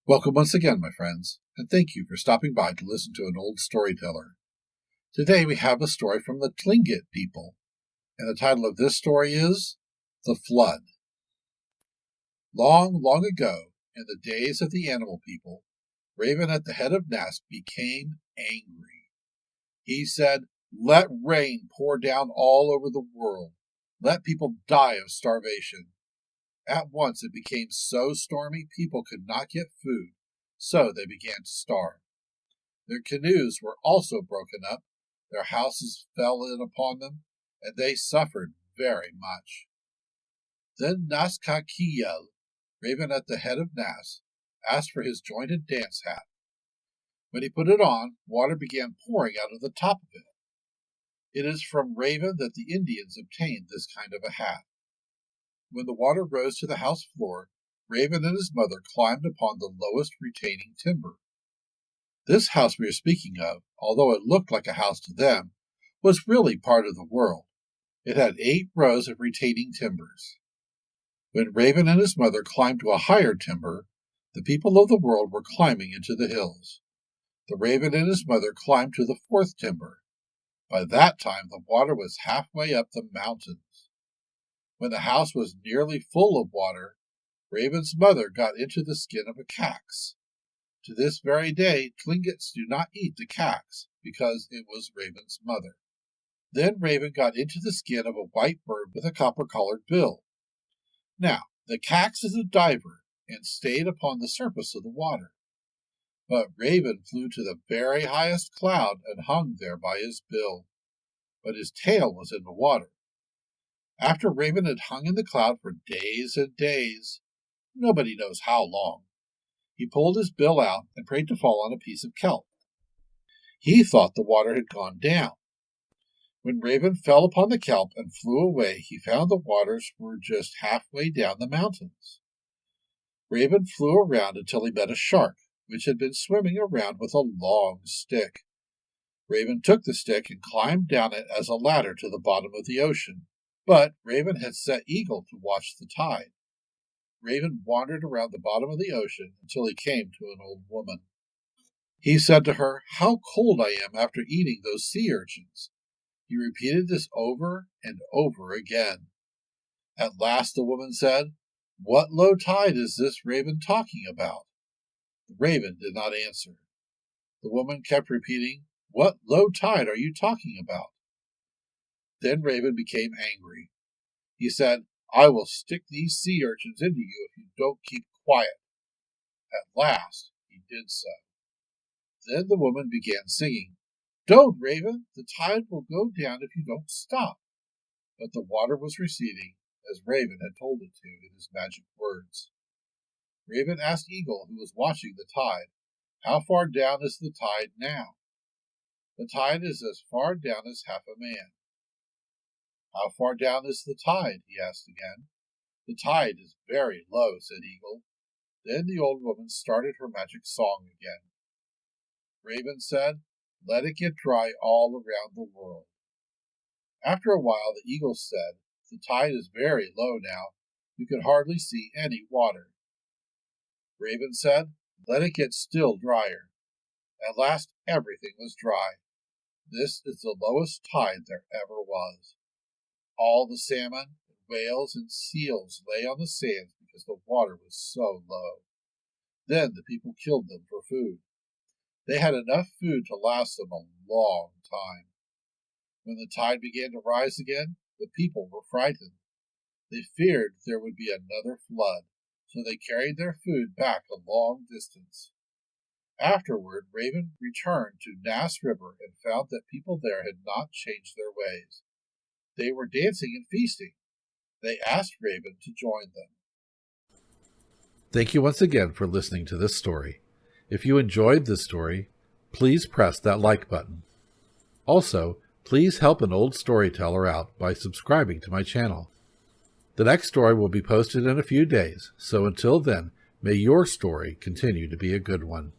Welcome once again, my friends, and thank you for stopping by to listen to an old storyteller. Today we have a story from the Tlinget people, and the title of this story is The Flood. Long, long ago, in the days of the animal people, Raven at the head of Nast became angry. He said, "Let rain pour down all over the world. Let people die of starvation." At once it became so stormy people could not get food, so they began to starve. Their canoes were also broken up, their houses fell in upon them, and they suffered very much. Then Naskakiyel, Raven at the head of Nas, asked for his jointed dance hat. When he put it on, water began pouring out of the top of it. It is from Raven that the Indians obtained this kind of a hat. When the water rose to the house floor, Raven and his mother climbed upon the lowest retaining timber. This house we are speaking of, although it looked like a house to them, was really part of the world. It had 8 rows of retaining timbers. When Raven and his mother climbed to a higher timber, the people of the world were climbing into the hills. The Raven and his mother climbed to the 4th timber. By that time the water was halfway up the mountains. When the house was nearly full of water, Raven's mother got into the skin of a cax. To this very day, Tlingets do not eat the cax, because it was Raven's mother. Then Raven got into the skin of a white bird with a copper-colored bill. Now, the cax is a diver, and stayed upon the surface of the water. But Raven flew to the very highest cloud and hung there by his bill. But his tail was in the water. After Raven had hung in the cloud for days and days, nobody knows how long, he pulled his bill out and prayed to fall on a piece of kelp. He thought the water had gone down. When Raven fell upon the kelp and flew away, he found the waters were just halfway down the mountains. Raven flew around until he met a shark, which had been swimming around with a long stick. Raven took the stick and climbed down it as a ladder to the bottom of the ocean. But Raven had set Eagle to watch the tide. Raven wandered around the bottom of the ocean until he came to an old woman. He said to her, "How cold I am after eating those sea urchins." He repeated this over and over again. At last the woman said, "What low tide is this Raven talking about?" The Raven did not answer. The woman kept repeating, "What low tide are you talking about?" Then Raven became angry. He said, "I will stick these sea urchins into you if you don't keep quiet." At last he did so. Then the woman began singing, "Don't, Raven, the tide will go down if you don't stop." But the water was receding, as Raven had told it to in his magic words. Raven asked Eagle, who was watching the tide, "How far down is the tide now?" "The tide is as far down as half a man." "How far down is the tide?" he asked again. "The tide is very low," said Eagle. Then the old woman started her magic song again. Raven said, "Let it get dry all around the world." After a while the Eagle said, "The tide is very low now. You can hardly see any water." Raven said, "Let it get still drier." At last everything was dry. This is the lowest tide there ever was. All the salmon, and whales, and seals lay on the sands because the water was so low. Then the people killed them for food. They had enough food to last them a long time. When the tide began to rise again, the people were frightened. They feared there would be another flood, so they carried their food back a long distance. Afterward, Raven returned to Nass River and found that people there had not changed their ways. They were dancing and feasting. They asked Raven to join them. Thank you once again for listening to this story. If you enjoyed this story, please press that like button. Also, please help an old storyteller out by subscribing to my channel. The next story will be posted in a few days, so until then, may your story continue to be a good one.